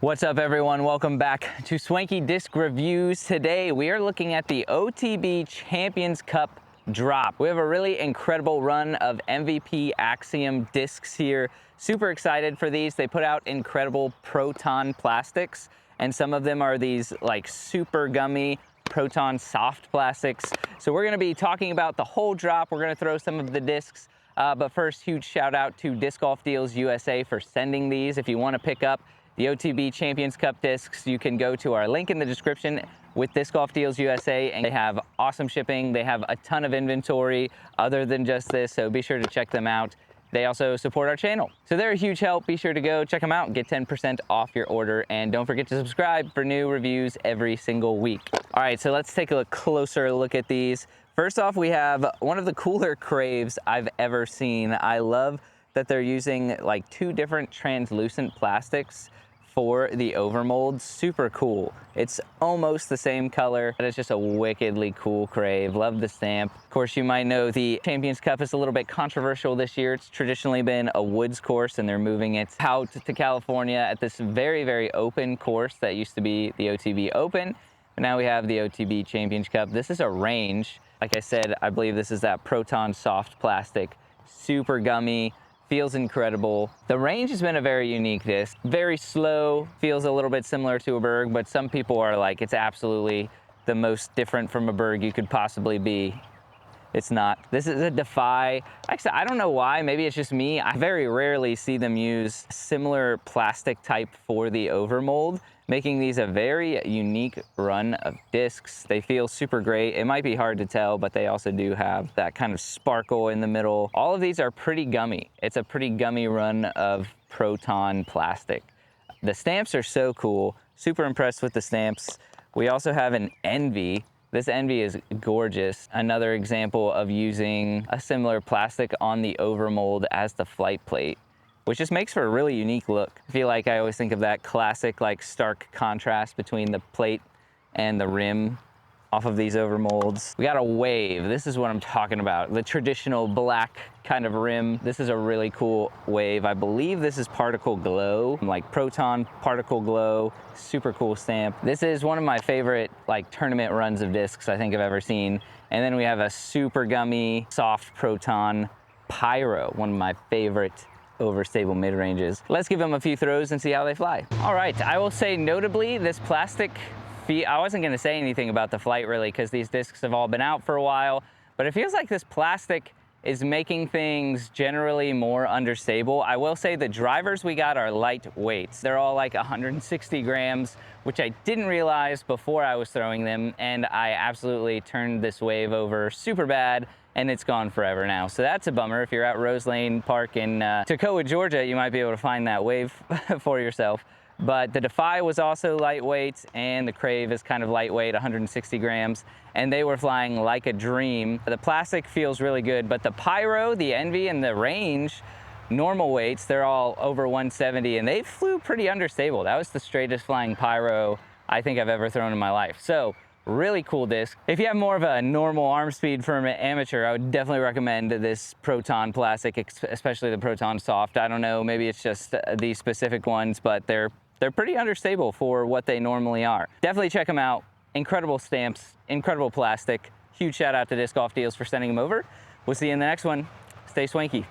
What's up everyone, welcome back to Swanky Disc Reviews. Today we are looking at the OTB Champions Cup Drop. We have a really incredible run of MVP Axiom discs here. Super excited for these. They put out incredible Proton plastics, and some of them are these like super gummy Proton soft plastics. So we're gonna be talking about the whole drop. We're gonna throw some of the discs. But first, huge shout out to Disc Golf Deals USA for sending these. If you wanna pick up the OTB Champions Cup discs, you can go to our link in the description with Disc Golf Deals USA, and they have awesome shipping. They have a ton of inventory other than just this, so be sure to check them out. They also support our channel, so they're a huge help. Be sure to go check them out and get 10% off your order, and don't forget to subscribe for new reviews every single week. All right, so let's take a closer look at these. First off, we have one of the cooler craves I've ever seen. I love that they're using like two different translucent plastics for the overmold. Super cool. It's almost the same color, but it's just a wickedly cool crave. Love the stamp. Of course, you might know the Champions Cup is a little bit controversial this year. It's traditionally been a woods course, and they're moving it out to California at this very, very open course that used to be the OTB Open. But now we have the OTB Champions Cup. This is a range. Like I said, I believe this is that Proton soft plastic. Super gummy. Feels incredible. The range has been a very unique disc. Very slow, feels a little bit similar to a Berg, but some people are like, it's absolutely the most different from a Berg you could possibly be. It's not. This is a Defy. Actually, I don't know why, maybe it's just me. I very rarely see them use similar plastic type for the overmold, making these a very unique run of discs. They feel super great. It might be hard to tell, but they also do have that kind of sparkle in the middle. All of these are pretty gummy. It's a pretty gummy run of Proton plastic. The stamps are so cool. Super impressed with the stamps. We also have an Envy. This Envy is gorgeous. Another example of using a similar plastic on the overmold as the flight plate, which just makes for a really unique look. I feel like I always think of that classic, like stark contrast between the plate and the rim off of these overmolds. We got a Wave. This is what I'm talking about. The traditional black kind of rim. This is a really cool Wave. I believe this is Particle Glow, like Proton Particle Glow. Super cool stamp. This is one of my favorite like tournament runs of discs I think I've ever seen. And then we have a super gummy, soft Proton Pyro, one of my favorite overstable mid-ranges. Let's give them a few throws and see how they fly. All right, I will say notably this plastic, I wasn't gonna say anything about the flight really because these discs have all been out for a while, but it feels like this plastic is making things generally more understable. I will say the drivers we got are lightweights. They're all like 160 grams, which I didn't realize before I was throwing them, and I absolutely turned this Wave over super bad, and it's gone forever now. So that's a bummer. If you're at Rose Lane Park in Toccoa, Georgia, you might be able to find that Wave for yourself. But the Defy was also lightweight, and the Crave is kind of lightweight, 160 grams, and they were flying like a dream. The plastic feels really good, but the Pyro, the Envy, and the Range, normal weights, they're all over 170, and they flew pretty understable. That was the straightest flying Pyro I think I've ever thrown in my life. So really cool disc. If you have more of a normal arm speed for an amateur, I would definitely recommend this Proton plastic, especially the Proton soft. I don't know, maybe it's just these specific ones, but they're pretty understable for what they normally are. Definitely check them out. Incredible stamps, incredible plastic. Huge shout out to Disc Golf Deals for sending them over. We'll see you in the next one. Stay swanky.